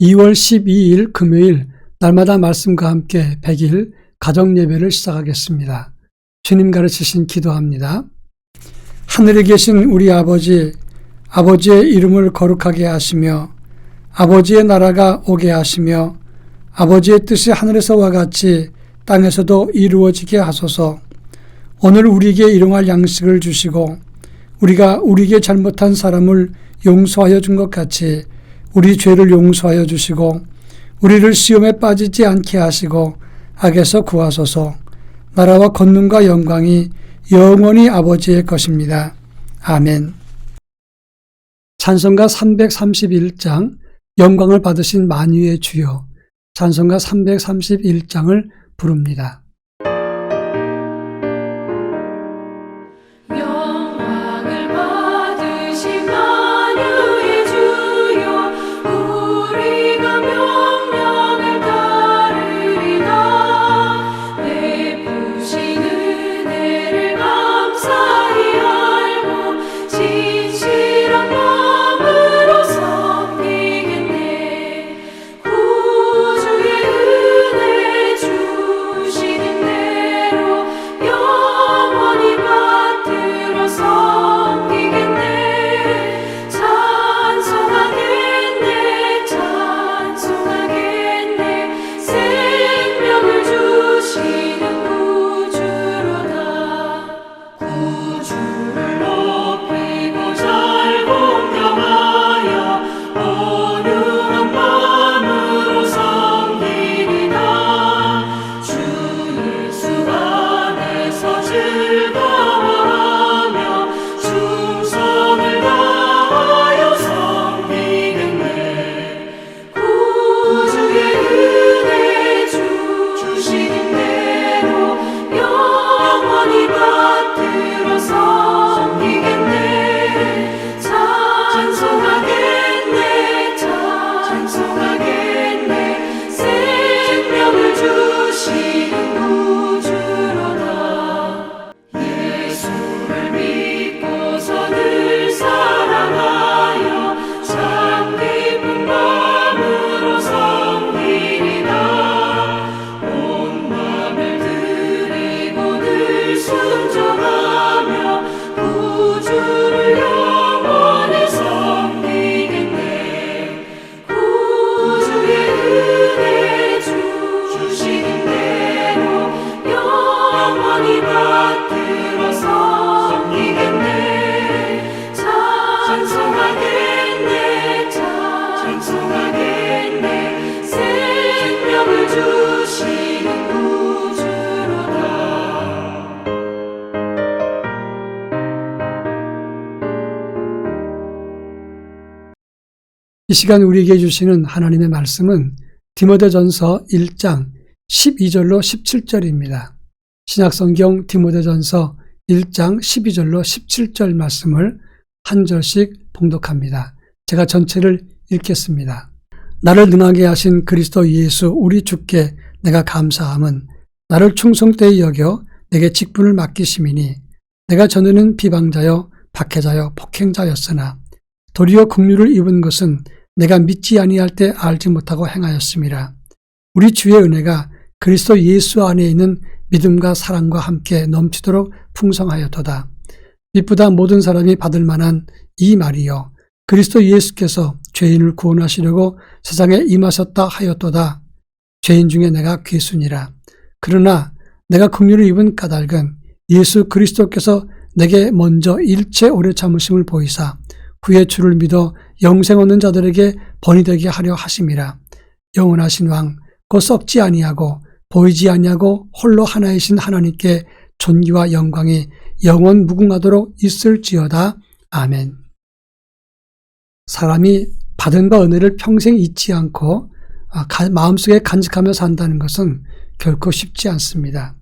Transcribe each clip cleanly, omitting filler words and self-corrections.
2월 12일 금요일 날마다 말씀과 함께 100일 가정예배를 시작하겠습니다. 주님 가르치신 기도합니다. 하늘에 계신 우리 아버지, 아버지의 이름을 거룩하게 하시며 아버지의 나라가 오게 하시며 아버지의 뜻이 하늘에서와 같이 땅에서도 이루어지게 하소서. 오늘 우리에게 일용할 양식을 주시고 우리가 우리에게 잘못한 사람을 용서하여 준 것 같이 우리 죄를 용서하여 주시고 우리를 시험에 빠지지 않게 하시고 악에서 구하소서. 나라와 권능과 영광이 영원히 아버지의 것입니다. 아멘. 찬송가 331장 영광을 받으신 만유의 주여, 찬송가 331장을 부릅니다. 이 시간 우리에게 주시는 하나님의 말씀은 디모데전서 1장 12절로 17절입니다. 신약성경 디모데전서 1장 12절로 17절 말씀을 한 절씩 봉독합니다. 제가 전체를 읽겠습니다. 나를 능하게 하신 그리스도 예수 우리 주께 내가 감사함은 나를 충성되이 여겨 내게 직분을 맡기심이니 내가 전에는 비방자여 박해자여 폭행자였으나 도리어 긍휼을 입은 것은 내가 믿지 아니할 때 알지 못하고 행하였음이라. 우리 주의 은혜가 그리스도 예수 안에 있는 믿음과 사랑과 함께 넘치도록 풍성하였도다. 미쁘다 모든 사람이 받을 만한 이 말이여, 그리스도 예수께서 죄인을 구원하시려고 세상에 임하셨다 하였도다. 죄인 중에 내가 괴순이라. 그러나 내가 긍휼을 입은 까닭은 예수 그리스도께서 내게 먼저 일체 오래 참으심을 보이사 후에 주를 믿어 영생 얻는 자들에게 번이 되게 하려 하심이라. 영원하신 왕 곧 썩지 아니하고 보이지 아니하고 홀로 하나이신 하나님께 존귀와 영광이 영원 무궁하도록 있을지어다. 아멘. 사람이 받은 바 은혜를 평생 잊지 않고 마음속에 간직하며 산다는 것은 결코 쉽지 않습니다.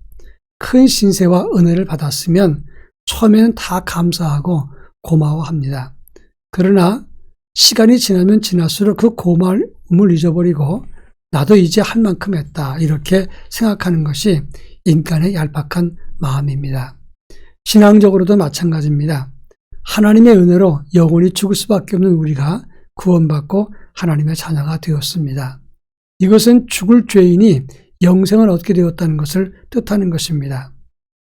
큰 신세와 은혜를 받았으면 처음에는 다 감사하고 고마워합니다. 그러나 시간이 지나면 지날수록 그 고마움을 잊어버리고 나도 이제 할 만큼 했다, 이렇게 생각하는 것이 인간의 얄팍한 마음입니다. 신앙적으로도 마찬가지입니다. 하나님의 은혜로 영원히 죽을 수밖에 없는 우리가 구원받고 하나님의 자녀가 되었습니다. 이것은 죽을 죄인이 영생을 얻게 되었다는 것을 뜻하는 것입니다.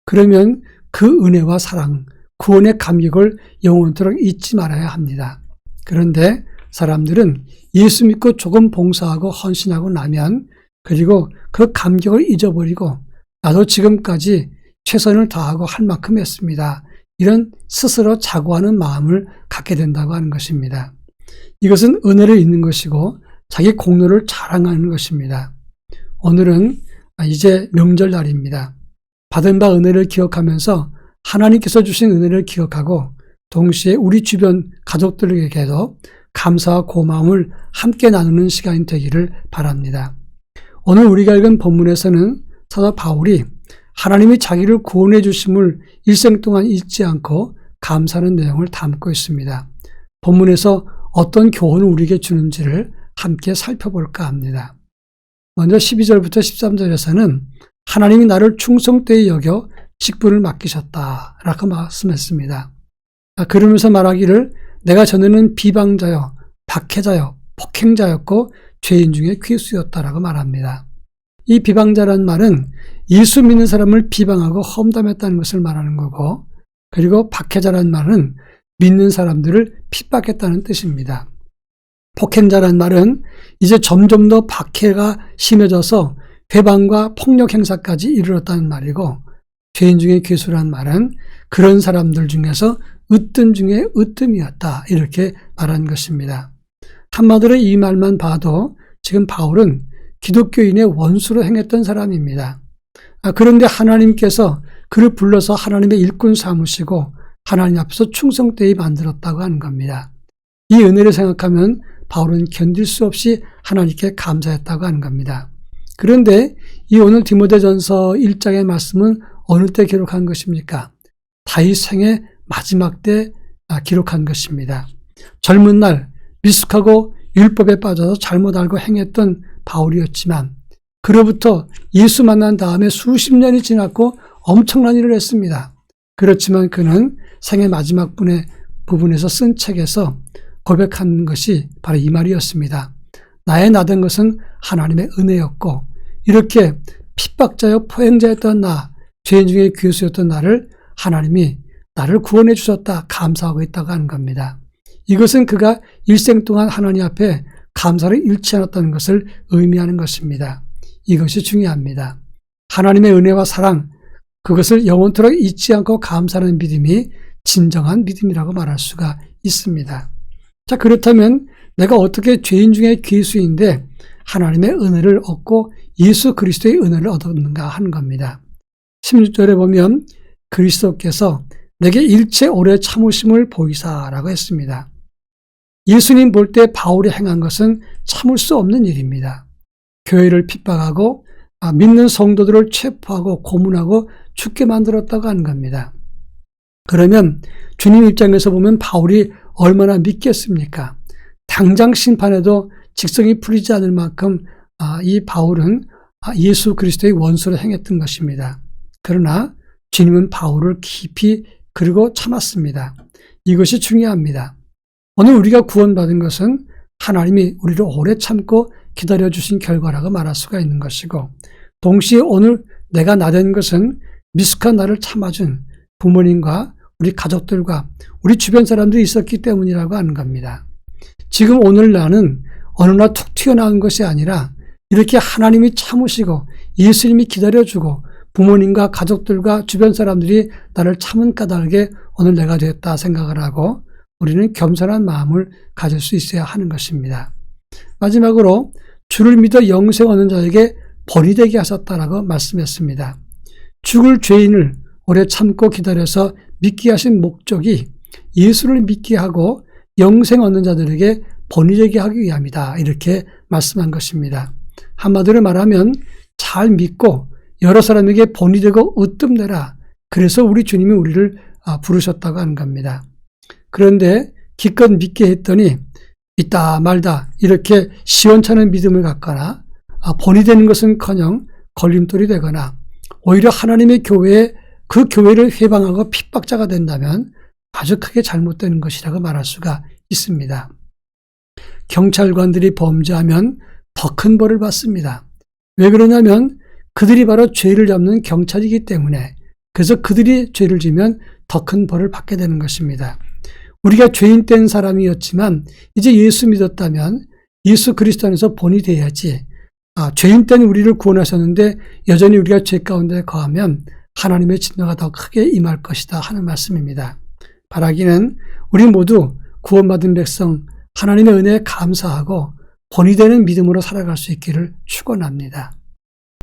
그러면 그 은혜와 사랑, 구원의 감격을 영원토록 잊지 말아야 합니다. 그런데 사람들은 예수 믿고 조금 봉사하고 헌신하고 나면 그리고 그 감격을 잊어버리고 나도 지금까지 최선을 다하고 할 만큼 했습니다. 이런 스스로 자고하는 마음을 갖게 된다고 하는 것입니다. 이것은 은혜를 잊는 것이고 자기 공로를 자랑하는 것입니다. 오늘은 이제 명절날입니다. 받은 바 은혜를 기억하면서 하나님께서 주신 은혜를 기억하고 동시에 우리 주변 가족들에게도 감사와 고마움을 함께 나누는 시간이 되기를 바랍니다. 오늘 우리가 읽은 본문에서는 사도 바울이 하나님이 자기를 구원해 주심을 일생 동안 잊지 않고 감사하는 내용을 담고 있습니다. 본문에서 어떤 교훈을 우리에게 주는지를 함께 살펴볼까 합니다. 먼저 12절부터 13절에서는 하나님이 나를 충성되이 여겨 직분을 맡기셨다라고 말씀했습니다. 그러면서 말하기를 내가 전에는 비방자요, 박해자요, 폭행자였고 죄인 중에 귀수였다라고 말합니다. 이 비방자라는 말은 예수 믿는 사람을 비방하고 험담했다는 것을 말하는 거고, 그리고 박해자라는 말은 믿는 사람들을 핍박했다는 뜻입니다. 폭행자라는 말은 이제 점점 더 박해가 심해져서 회방과 폭력 행사까지 이르렀다는 말이고, 죄인 중에 괴수라는 말은 그런 사람들 중에서 으뜸 중에 으뜸이었다, 이렇게 말한 것입니다. 한마디로 이 말만 봐도 지금 바울은 기독교인의 원수로 행했던 사람입니다. 그런데 하나님께서 그를 불러서 하나님의 일꾼 삼으시고 하나님 앞에서 충성되이 만들었다고 하는 겁니다. 이 은혜를 생각하면 바울은 견딜 수 없이 하나님께 감사했다고 하는 겁니다. 그런데 이 오늘 디모데전서 1장의 말씀은 어느 때 기록한 것입니까? 다윗 생의 마지막 때 기록한 것입니다. 젊은 날 미숙하고 율법에 빠져서 잘못 알고 행했던 바울이었지만 그로부터 예수 만난 다음에 수십 년이 지났고 엄청난 일을 했습니다. 그렇지만 그는 생의 마지막 부분에서 쓴 책에서 고백한 것이 바로 이 말이었습니다. 나의 나된 것은 하나님의 은혜였고 이렇게 핍박자여 포행자였던 나, 죄인 중에 괴수였던 나를 하나님이 나를 구원해 주셨다 감사하고 있다고 하는 겁니다. 이것은 그가 일생 동안 하나님 앞에 감사를 잃지 않았다는 것을 의미하는 것입니다. 이것이 중요합니다. 하나님의 은혜와 사랑, 그것을 영원토록 잊지 않고 감사하는 믿음이 진정한 믿음이라고 말할 수가 있습니다. 자, 그렇다면 내가 어떻게 죄인 중에 괴수인데 하나님의 은혜를 얻고 예수 그리스도의 은혜를 얻었는가 하는 겁니다. 16절에 보면 그리스도께서 내게 일체 오래 참으심을 보이사라고 했습니다. 예수님 볼 때 바울이 행한 것은 참을 수 없는 일입니다. 교회를 핍박하고 믿는 성도들을 체포하고 고문하고 죽게 만들었다고 하는 겁니다. 그러면 주님 입장에서 보면 바울이 얼마나 믿겠습니까? 당장 심판에도 직성이 풀리지 않을 만큼 이 바울은 예수 그리스도의 원수로 행했던 것입니다. 그러나 주님은 바울을 깊이 그리고 참았습니다. 이것이 중요합니다. 오늘 우리가 구원받은 것은 하나님이 우리를 오래 참고 기다려주신 결과라고 말할 수가 있는 것이고, 동시에 오늘 내가 나된 것은 미숙한 나를 참아준 부모님과 우리 가족들과 우리 주변 사람들이 있었기 때문이라고 하는 겁니다. 지금 오늘 나는 어느 날 툭 튀어나온 것이 아니라 이렇게 하나님이 참으시고 예수님이 기다려주고 부모님과 가족들과 주변 사람들이 나를 참은 까닭에 오늘 내가 됐다 생각을 하고 우리는 겸손한 마음을 가질 수 있어야 하는 것입니다. 마지막으로 주를 믿어 영생 얻는 자에게 본이 되게 하셨다라고 말씀했습니다. 죽을 죄인을 오래 참고 기다려서 믿게 하신 목적이 예수를 믿게 하고 영생 얻는 자들에게 본이 되게 하기 위함이다. 이렇게 말씀한 것입니다. 한마디로 말하면 잘 믿고 여러 사람에게 본이 되고 으뜸내라. 그래서 우리 주님이 우리를 부르셨다고 하는 겁니다. 그런데 기껏 믿게 했더니 믿다 말다 이렇게 시원찮은 믿음을 갖거나 본이 되는 것은커녕 걸림돌이 되거나 오히려 하나님의 교회에 그 교회를 회방하고 핍박자가 된다면 아주 크게 잘못되는 것이라고 말할 수가 있습니다. 경찰관들이 범죄하면 더 큰 벌을 받습니다. 왜 그러냐면 그들이 바로 죄를 잡는 경찰이기 때문에, 그래서 그들이 죄를 지면 더 큰 벌을 받게 되는 것입니다. 우리가 죄인 된 사람이었지만 이제 예수 믿었다면 예수 그리스도 안에서 본이 돼야지, 죄인 된 우리를 구원하셨는데 여전히 우리가 죄 가운데 거하면 하나님의 진노가 더 크게 임할 것이다 하는 말씀입니다. 바라기는 우리 모두 구원받은 백성 하나님의 은혜에 감사하고 본이 되는 믿음으로 살아갈 수 있기를 축원합니다.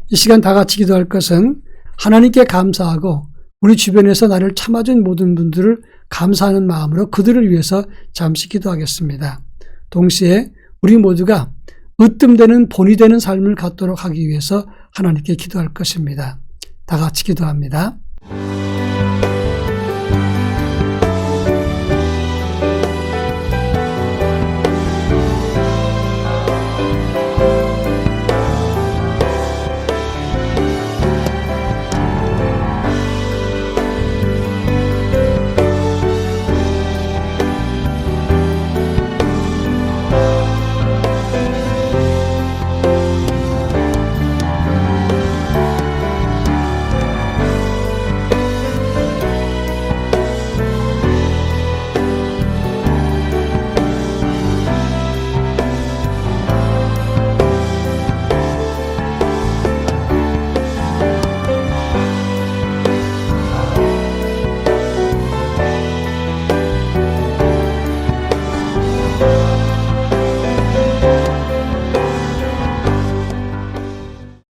이 시간 다 같이 기도할 것은 하나님께 감사하고 우리 주변에서 나를 참아준 모든 분들을 감사하는 마음으로 그들을 위해서 잠시 기도하겠습니다. 동시에 우리 모두가 으뜸되는 본이 되는 삶을 갖도록 하기 위해서 하나님께 기도할 것입니다. 다 같이 기도합니다.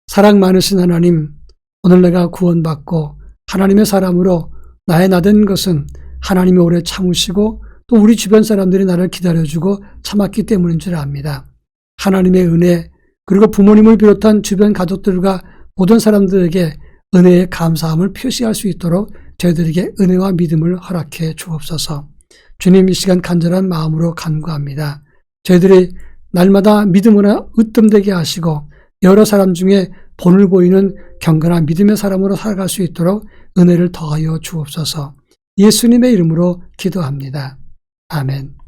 사랑 많으신 하나님, 오늘 내가 구원받고 하나님의 사람으로 나의 나된 것은 하나님이 오래 참으시고 또 우리 주변 사람들이 나를 기다려주고 참았기 때문인 줄 압니다. 하나님의 은혜, 그리고 부모님을 비롯한 주변 가족들과 모든 사람들에게 은혜의 감사함을 표시할 수 있도록 저희들에게 은혜와 믿음을 허락해 주옵소서. 주님, 이 시간 간절한 마음으로 간구합니다. 저희들이 날마다 믿음으로 으뜸되게 하시고 여러 사람 중에 본을 보이는 경건한 믿음의 사람으로 살아갈 수 있도록 은혜를 더하여 주옵소서. 예수님의 이름으로 기도합니다. 아멘.